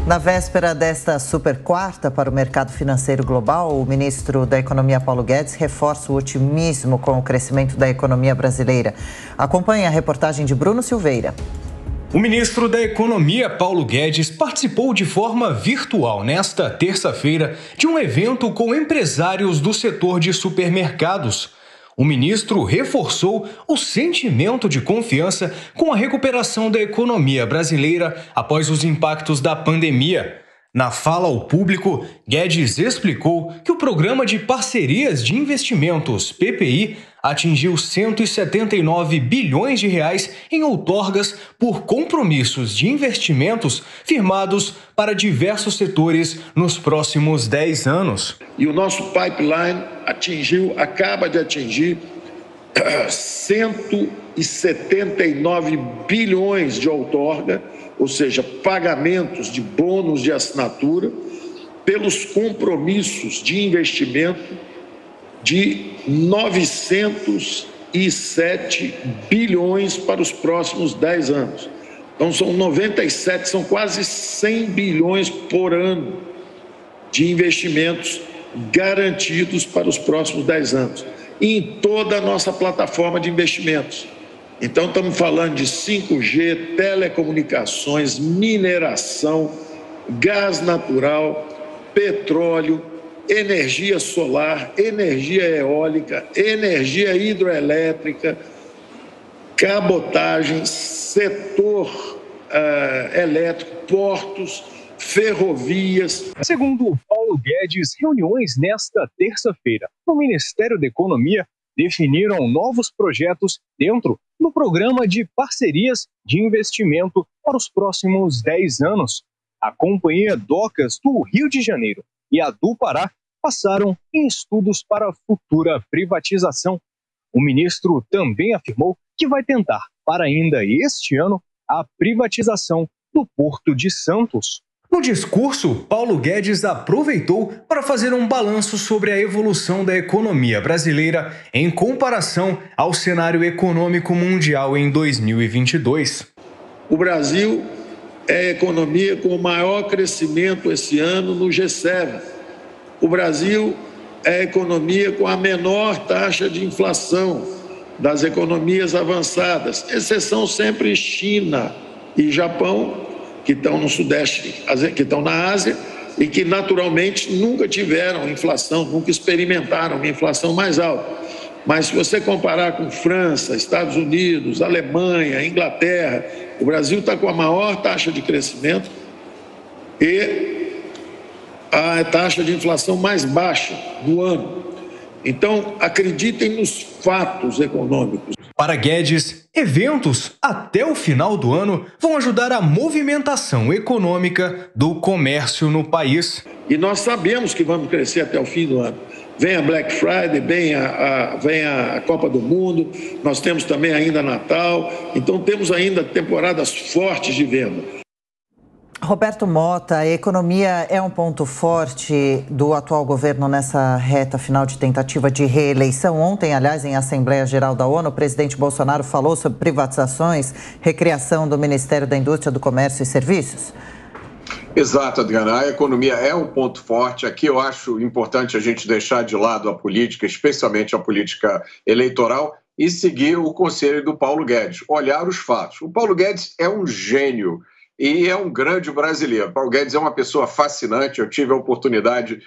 Na véspera desta super quarta para o mercado financeiro global, o ministro da Economia, Paulo Guedes, reforça o otimismo com o crescimento da economia brasileira. Acompanhe a reportagem de Bruno Silveira. O ministro da Economia, Paulo Guedes, participou de forma virtual nesta terça-feira de um evento com empresários do setor de supermercados. O ministro reforçou o sentimento de confiança com a recuperação da economia brasileira após os impactos da pandemia. Na fala ao público, Guedes explicou que o Programa de Parcerias de Investimentos, PPI, atingiu 179 bilhões de reais em outorgas por compromissos de investimentos firmados para diversos setores nos próximos 10 anos. E o nosso pipeline acaba de atingir 179 bilhões de outorga, ou seja, pagamentos de bônus de assinatura, pelos compromissos de investimento de 907 bilhões para os próximos 10 anos. Então, são 97, são quase 100 bilhões por ano de investimentos garantidos para os próximos 10 anos, em toda a nossa plataforma de investimentos. Então, estamos falando de 5G, telecomunicações, mineração, gás natural, petróleo, energia solar, energia eólica, energia hidroelétrica, cabotagem, setor elétrico, portos, ferrovias. Segundo Paulo Guedes, reuniões nesta terça-feira no Ministério da Economia definiram novos projetos dentro do Programa de Parcerias de Investimento para os próximos 10 anos. A Companhia Docas do Rio de Janeiro e a do Pará passaram em estudos para futura privatização. O ministro também afirmou que vai tentar, para ainda este ano, a privatização do Porto de Santos. No discurso, Paulo Guedes aproveitou para fazer um balanço sobre a evolução da economia brasileira em comparação ao cenário econômico mundial em 2022. O Brasil é a economia com o maior crescimento esse ano no G7. O Brasil é a economia com a menor taxa de inflação das economias avançadas, exceção sempre China e Japão, que estão no Sudeste, que estão na Ásia e que naturalmente nunca tiveram inflação, nunca experimentaram uma inflação mais alta. Mas se você comparar com França, Estados Unidos, Alemanha, Inglaterra, o Brasil está com a maior taxa de crescimento e a taxa de inflação mais baixa do ano. Então, acreditem nos fatos econômicos. Para Guedes, eventos até o final do ano vão ajudar a movimentação econômica do comércio no país. E nós sabemos que vamos crescer até o fim do ano. Vem a Black Friday, vem a Copa do Mundo, nós temos também ainda Natal, então temos ainda temporadas fortes de venda. Roberto Mota, a economia é um ponto forte do atual governo nessa reta final de tentativa de reeleição. Ontem, aliás, em Assembleia Geral da ONU, o presidente Bolsonaro falou sobre privatizações, recriação do Ministério da Indústria, do Comércio e Serviços. Exato, Adriana. A economia é um ponto forte. Aqui eu acho importante a gente deixar de lado a política, especialmente a política eleitoral, e seguir o conselho do Paulo Guedes, olhar os fatos. O Paulo Guedes é um gênio e é um grande brasileiro. Paulo Guedes é uma pessoa fascinante. Eu tive a oportunidade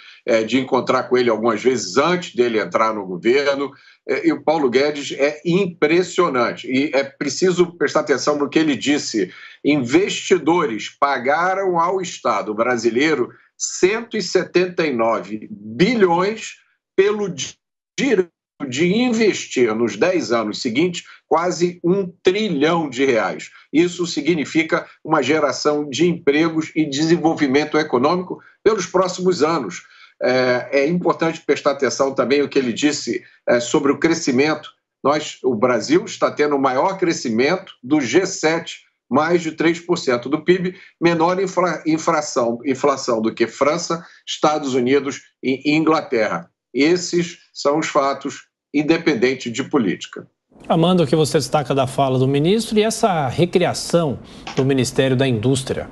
de encontrar com ele algumas vezes antes dele entrar no governo. E o Paulo Guedes é impressionante. E é preciso prestar atenção no que ele disse. Investidores pagaram ao Estado brasileiro 179 bilhões pelo direito de investir nos 10 anos seguintes quase R$1 trilhão. Isso significa uma geração de empregos e desenvolvimento econômico pelos próximos anos. É importante prestar atenção também no que ele disse sobre o crescimento. O Brasil está tendo o maior crescimento do G7, mais de 3% do PIB, menor inflação do que França, Estados Unidos e Inglaterra. Esses são os fatos, independente de política. Amanda, o que você destaca da fala do ministro e essa recriação do Ministério da Indústria?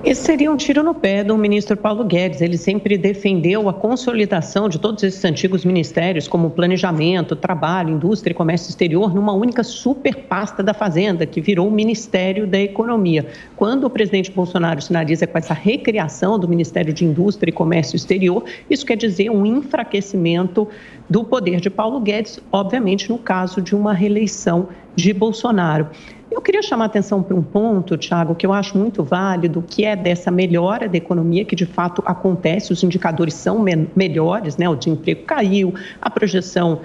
Esse seria um tiro no pé do ministro Paulo Guedes. Ele sempre defendeu a consolidação de todos esses antigos ministérios, como Planejamento, Trabalho, Indústria e Comércio Exterior, numa única superpasta da Fazenda, que virou o Ministério da Economia. Quando o presidente Bolsonaro sinaliza com essa recriação do Ministério de Indústria e Comércio Exterior, isso quer dizer um enfraquecimento do poder de Paulo Guedes, obviamente no caso de uma reeleição de Bolsonaro. Eu queria chamar a atenção para um ponto, Thiago, que eu acho muito válido, que é dessa melhora da economia, que de fato acontece, os indicadores são melhores, né? O desemprego caiu, a projeção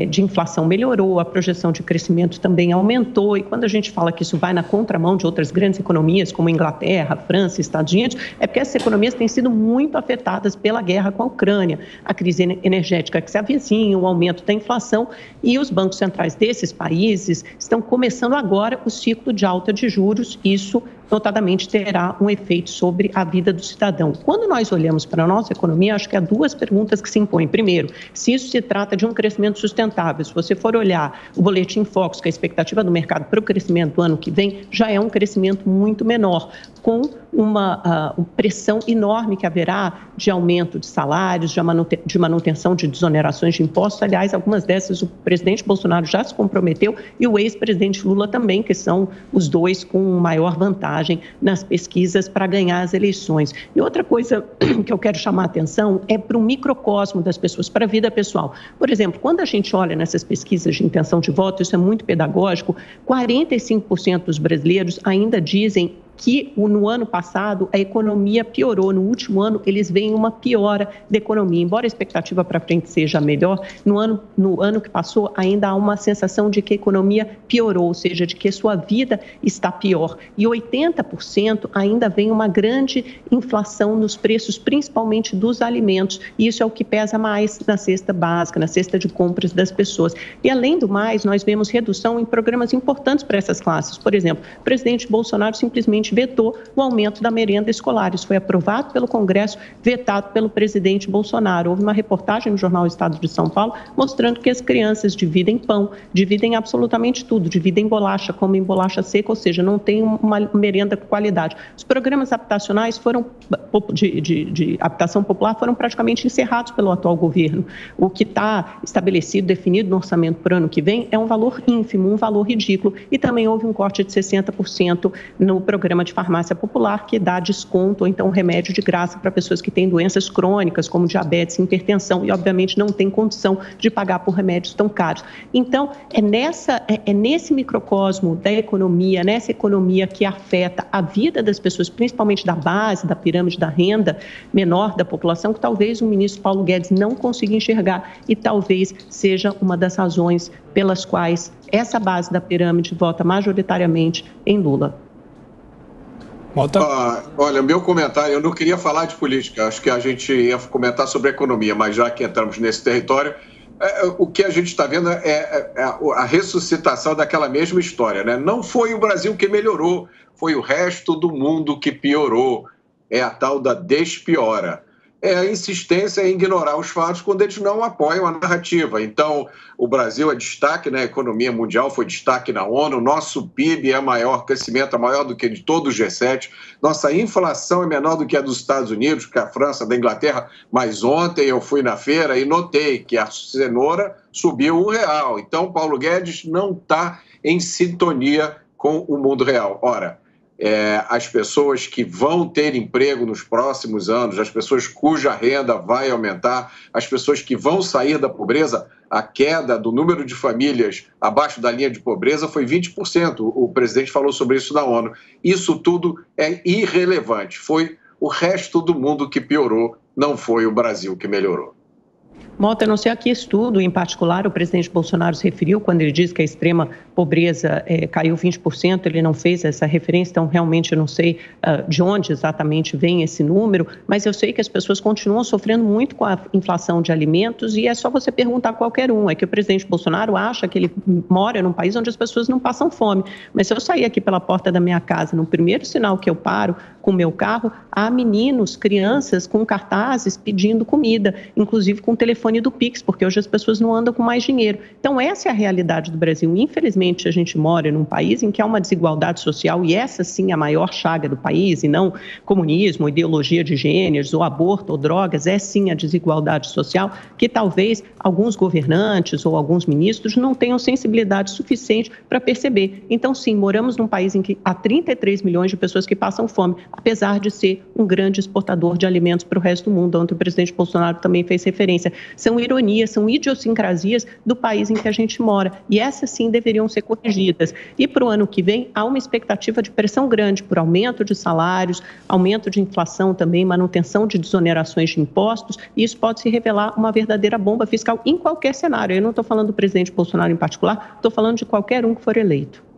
de inflação melhorou, a projeção de crescimento também aumentou, e quando a gente fala que isso vai na contramão de outras grandes economias, como Inglaterra, França, Estados Unidos, é porque essas economias têm sido muito afetadas pela guerra com a Ucrânia, a crise energética que se avizinha, o aumento da inflação, e os bancos centrais desses países estão começando agora o ciclo de alta de juros. Isso notadamente terá um efeito sobre a vida do cidadão. Quando nós olhamos para a nossa economia, acho que há duas perguntas que se impõem. Primeiro, se isso se trata de um crescimento sustentável. Se você for olhar o boletim Focus, que é a expectativa do mercado para o crescimento do ano que vem, já é um crescimento muito menor, com uma pressão enorme que haverá de aumento de salários, de manutenção de desonerações de impostos. Aliás, algumas dessas o presidente Bolsonaro já se comprometeu e o ex-presidente Lula também, que são os dois com maior vantagem nas pesquisas para ganhar as eleições. E outra coisa que eu quero chamar a atenção é para o microcosmo das pessoas, para a vida pessoal. Por exemplo, quando a gente olha nessas pesquisas de intenção de voto, isso é muito pedagógico, 45% dos brasileiros ainda dizem que no ano passado a economia piorou. No último ano, eles veem uma piora da economia. Embora a expectativa para frente seja melhor, no ano que passou ainda há uma sensação de que a economia piorou, ou seja, de que a sua vida está pior. E 80% ainda vem uma grande inflação nos preços, principalmente dos alimentos. E isso é o que pesa mais na cesta básica, na cesta de compras das pessoas. E, além do mais, nós vemos redução em programas importantes para essas classes. Por exemplo, o presidente Bolsonaro simplesmente vetou o aumento da merenda escolar. Isso foi aprovado pelo Congresso, vetado pelo presidente Bolsonaro. Houve uma reportagem no jornal Estado de São Paulo mostrando que as crianças dividem pão, dividem absolutamente tudo, dividem bolacha, comem bolacha seca, ou seja, não tem uma merenda com qualidade. Os programas habitacionais de habitação popular foram praticamente encerrados pelo atual governo. O que está estabelecido, definido no orçamento para o ano que vem é um valor ínfimo, um valor ridículo, e também houve um corte de 60% no programa de farmácia popular, que dá desconto ou então remédio de graça para pessoas que têm doenças crônicas, como diabetes e hipertensão, e obviamente não tem condição de pagar por remédios tão caros. Então, é nesse microcosmo da economia, nessa economia que afeta a vida das pessoas, principalmente da base, da pirâmide da renda menor da população, que talvez o ministro Paulo Guedes não consiga enxergar, e talvez seja uma das razões pelas quais essa base da pirâmide vota majoritariamente em Lula. Olha, meu comentário, eu não queria falar de política, acho que a gente ia comentar sobre economia, mas já que entramos nesse território, o que a gente está vendo é a ressuscitação daquela mesma história, né? Não foi o Brasil que melhorou, foi o resto do mundo que piorou. É a tal da despiora. É a insistência em ignorar os fatos quando eles não apoiam a narrativa. Então, o Brasil é destaque na economia mundial, foi destaque na ONU, nosso PIB é maior, crescimento é maior do que de todo o G7, nossa inflação é menor do que a dos Estados Unidos, que a França, da Inglaterra, mas ontem eu fui na feira e notei que a cenoura subiu R$1. Então, Paulo Guedes não está em sintonia com o mundo real. Ora, as pessoas que vão ter emprego nos próximos anos, as pessoas cuja renda vai aumentar, as pessoas que vão sair da pobreza, a queda do número de famílias abaixo da linha de pobreza foi 20%. O presidente falou sobre isso na ONU. Isso tudo é irrelevante. Foi o resto do mundo que piorou, não foi o Brasil que melhorou. Mota, não sei a que estudo em particular o presidente Bolsonaro se referiu quando ele diz que a extrema pobreza caiu 20%, ele não fez essa referência, então realmente eu não sei de onde exatamente vem esse número, mas eu sei que as pessoas continuam sofrendo muito com a inflação de alimentos e é só você perguntar a qualquer um, é que o presidente Bolsonaro acha que ele mora num país onde as pessoas não passam fome, mas se eu sair aqui pela porta da minha casa, no primeiro sinal que eu paro, com o meu carro, há meninos, crianças com cartazes pedindo comida, inclusive com o telefone do Pix, porque hoje as pessoas não andam com mais dinheiro. Então, essa é a realidade do Brasil. Infelizmente, a gente mora num país em que há uma desigualdade social, e essa sim é a maior chaga do país, e não comunismo, ideologia de gêneros, ou aborto, ou drogas, é sim a desigualdade social, que talvez alguns governantes ou alguns ministros não tenham sensibilidade suficiente para perceber. Então, sim, moramos num país em que há 33 milhões de pessoas que passam fome, apesar de ser um grande exportador de alimentos para o resto do mundo, onde o presidente Bolsonaro também fez referência. São ironias, são idiosincrasias do país em que a gente mora, e essas sim deveriam ser corrigidas. E para o ano que vem, há uma expectativa de pressão grande por aumento de salários, aumento de inflação também, manutenção de desonerações de impostos, e isso pode se revelar uma verdadeira bomba fiscal em qualquer cenário. Eu não estou falando do presidente Bolsonaro em particular, estou falando de qualquer um que for eleito.